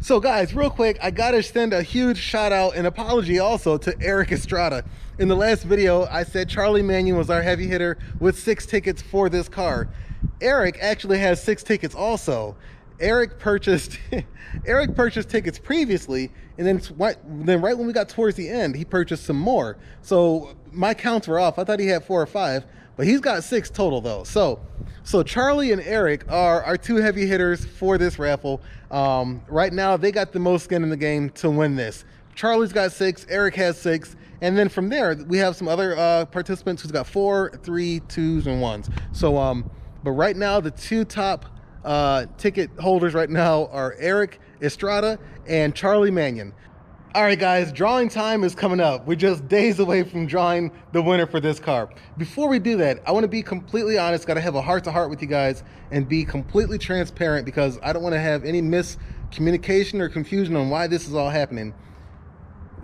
So guys, real quick, I gotta send a huge shout out and apology also to Eric Estrada. In the last video, I said Charlie Mannion was our heavy hitter with 6 tickets for this car. Eric actually has 6 tickets also. Eric purchased Eric purchased tickets previously, and then right when we got towards the end, he purchased some more. So my counts were off. I thought he had 4 or 5, but he's got 6 total though. So Charlie and Eric are our 2 heavy hitters for this raffle. Right now, they got the most skin in the game to win this. Charlie's got 6, Eric has 6, and then from there, we have some other participants who's got 4, 3, 2s, and 1s. So, but right now, the 2 top ticket holders right now are Eric Estrada and Charlie Mannion. All right, guys, drawing time is coming up. We're just days away from drawing the winner for this car. Before we do that, I want to be completely honest, got to have a heart-to-heart with you guys and be completely transparent because I don't want to have any miscommunication or confusion on why this is all happening.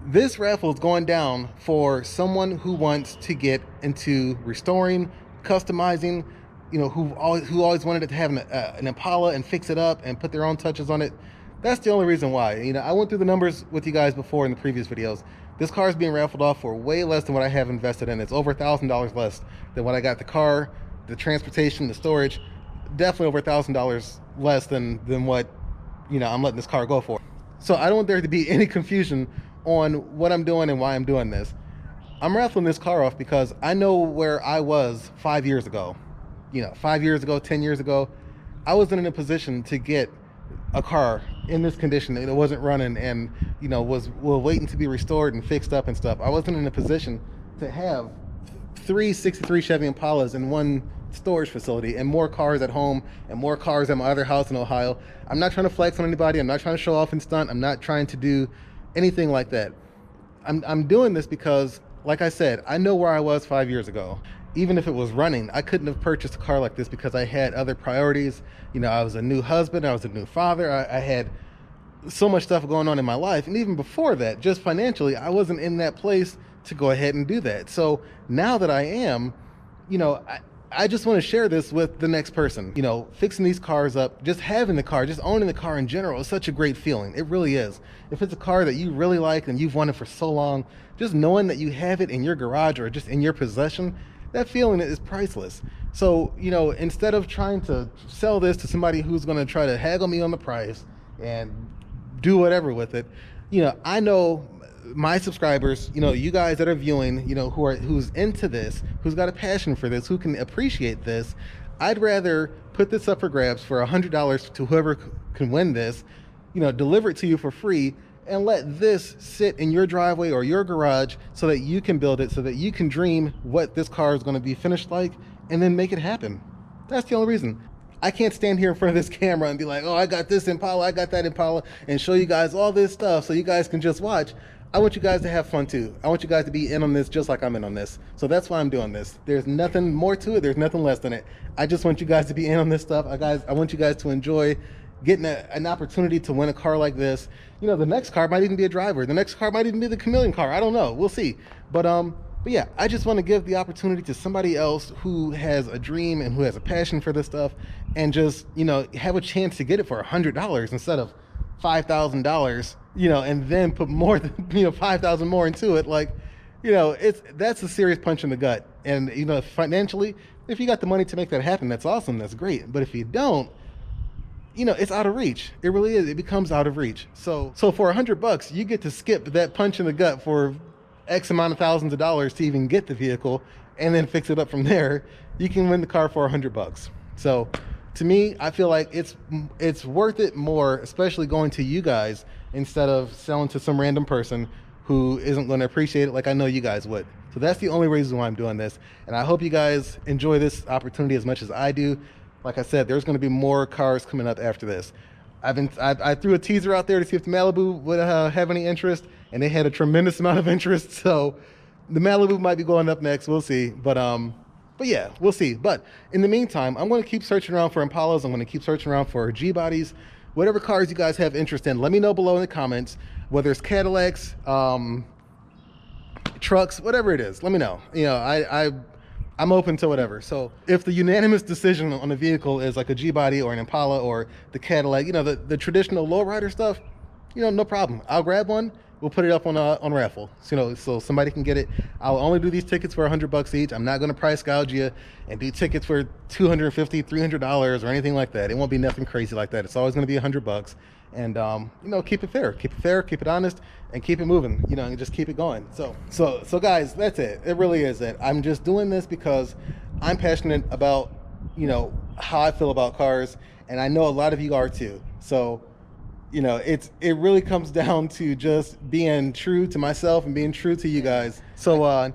This raffle is going down for someone who wants to get into restoring, customizing, you know, who always wanted it to have an Impala and fix it up and put their own touches on it. That's the only reason why. You know, I went through the numbers with you guys before in the previous videos. This car is being raffled off for way less than what I have invested in. It's over $1,000 less than what I got the car, the transportation, the storage. Definitely over $1,000 less than what, you know, I'm letting this car go for. So I don't want there to be any confusion on what I'm doing and why I'm doing this. I'm raffling this car off because I know where I was 5 years ago. You know, 5 years ago, 10 years ago, I wasn't in a position to get a car in this condition. It wasn't running and, you know, was waiting to be restored and fixed up and stuff. I wasn't in a position to have 3 '63 Chevy Impalas in one storage facility and more cars at home and more cars at my other house in Ohio. I'm not trying to flex on anybody. I'm not trying to show off and stunt. I'm not trying to do anything like that. I'm doing this because, like I said, I know where I was 5 years ago. Even if it was running, I couldn't have purchased a car like this because I had other priorities. You know, I was a new husband, I was a new father, I had so much stuff going on in my life. And even before that, just financially, I wasn't in that place to go ahead and do that. So now that I am, you know, I just want to share this with the next person. You know, fixing these cars up, just having the car, just owning the car in general is such a great feeling. It really is. If it's a car that you really like and you've wanted for so long, just knowing that you have it in your garage or just in your possession, that feeling is priceless. So, you know, instead of trying to sell this to somebody who's going to try to haggle me on the price and do whatever with it, you know, I know my subscribers, you know, you guys that are viewing, you know, who's into this, who's got a passion for this, who can appreciate this, I'd rather put this up for grabs for $100 to whoever can win this, you know, deliver it to you for free, and let this sit in your driveway or your garage so that you can build it, so that you can dream what this car is going to be finished like, and then make it happen. That's the only reason. I can't stand here in front of this camera and be like, oh, I got this Impala, I got that Impala, and show you guys all this stuff so you guys can just watch. I want you guys to have fun too. I want you guys to be in on this just like I'm in on this. So that's why I'm doing this. There's nothing more to it. There's nothing less than it. I just want you guys to be in on this stuff. I want you guys to enjoy getting an opportunity to win a car like this. You know, the next car might even be a driver. The next car might even be the chameleon car. I don't know. We'll see. But yeah, I just want to give the opportunity to somebody else who has a dream and who has a passion for this stuff, and just, you know, have a chance to get it for $100 instead of $5,000, you know, and then put more than, you know, 5,000 more into it. Like, you know, that's a serious punch in the gut. And, you know, financially, if you got the money to make that happen, that's awesome. That's great. But if you don't, you know, it's out of reach. It really is. It becomes out of reach. So for $100, you get to skip that punch in the gut for X amount of thousands of dollars to even get the vehicle, and then fix it up from there. You can win the car for $100. So to me, I feel like it's worth it more, especially going to you guys instead of selling to some random person who isn't going to appreciate it like I know you guys would. So that's the only reason why I'm doing this. And I hope you guys enjoy this opportunity as much as I do. Like I said, there's going to be more cars coming up after this. I threw a teaser out there to see if the Malibu would have any interest, and they had a tremendous amount of interest. So the Malibu might be going up next. We'll see. But yeah, we'll see. But in the meantime, I'm going to keep searching around for Impalas. I'm going to keep searching around for G-bodies. Whatever cars you guys have interest in, let me know below in the comments. Whether it's Cadillacs, trucks, whatever it is, let me know. You know, I'm open to whatever. So if the unanimous decision on a vehicle is like a G-body or an Impala or the Cadillac, you know, the traditional lowrider stuff, no problem. I'll grab one. We'll put it up on Raffle, so somebody can get it. I'll only do these tickets for $100 each. I'm not going to price gouge you and do tickets for $250, $300 or anything like that. It won't be nothing crazy like that. It's always going to be $100, and keep it fair, keep it honest, and keep it moving. And just keep it going. So guys, that's it. It really is it. I'm just doing this because I'm passionate about how I feel about cars, and I know a lot of you are too. So it really comes down to just being true to myself and being true to you guys. So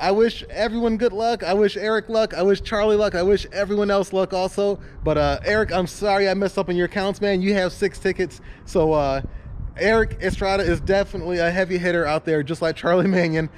I wish everyone good luck. I wish Eric luck. I wish Charlie luck. I wish everyone else luck also. But Eric, I'm sorry I messed up on your counts, man. You have 6 tickets. So Eric Estrada is definitely a heavy hitter out there, just like Charlie Mannion.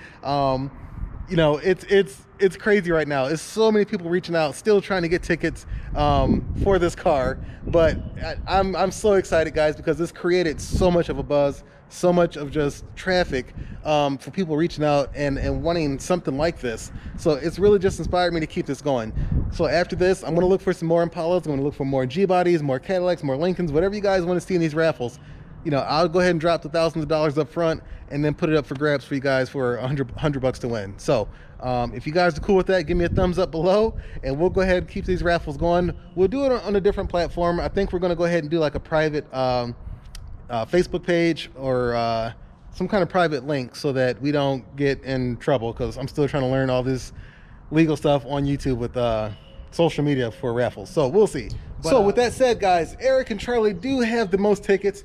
It's crazy right now. It's so many people reaching out, still trying to get tickets for this car. But I'm so excited, guys, because this created so much of a buzz, so much of just traffic for people reaching out and wanting something like this. So it's really just inspired me to keep this going. So after this, I'm going to look for some more Impalas. I'm going to look for more G-bodies, more Cadillacs, more Lincolns, whatever you guys want to see in these raffles. I'll go ahead and drop the thousands of dollars up front and then put it up for grabs for you guys for $100 to win. So if you guys are cool with that, give me a thumbs up below, and we'll go ahead and keep these raffles going. We'll do it on a different platform. I think we're going to go ahead and do like a private Facebook page or some kind of private link so that we don't get in trouble, because I'm still trying to learn all this legal stuff on YouTube with social media for raffles. So we'll see. So with that said, guys, Eric and Charlie do have the most tickets.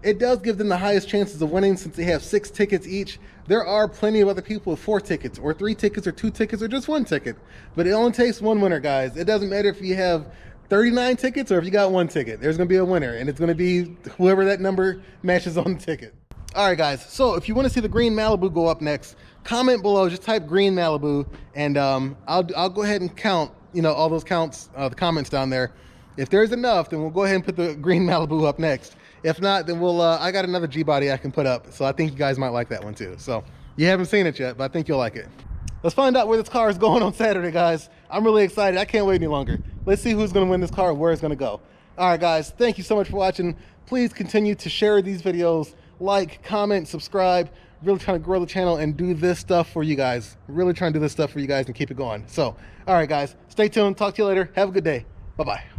It does give them the highest chances of winning since they have 6 tickets each. There are plenty of other people with 4 tickets or 3 tickets or 2 tickets or just 1 ticket. But it only takes 1 winner, guys. It doesn't matter if you have 39 tickets or if you got 1 ticket. There's going to be a winner, and it's going to be whoever that number matches on the ticket. All right, guys. So if you want to see the green Malibu go up next, comment below. Just type green Malibu, and I'll go ahead and count, all those counts, the comments down there. If there's enough, then we'll go ahead and put the green Malibu up next. If not, then I got another G-body I can put up. So I think you guys might like that one too. So you haven't seen it yet, but I think you'll like it. Let's find out where this car is going on Saturday, guys. I'm really excited. I can't wait any longer. Let's see who's going to win this car and where it's going to go. All right, guys, thank you so much for watching. Please continue to share these videos, like, comment, subscribe. Really trying to grow the channel and do this stuff for you guys. Really trying to do this stuff for you guys and keep it going. So, all right, guys, stay tuned. Talk to you later. Have a good day. Bye-bye.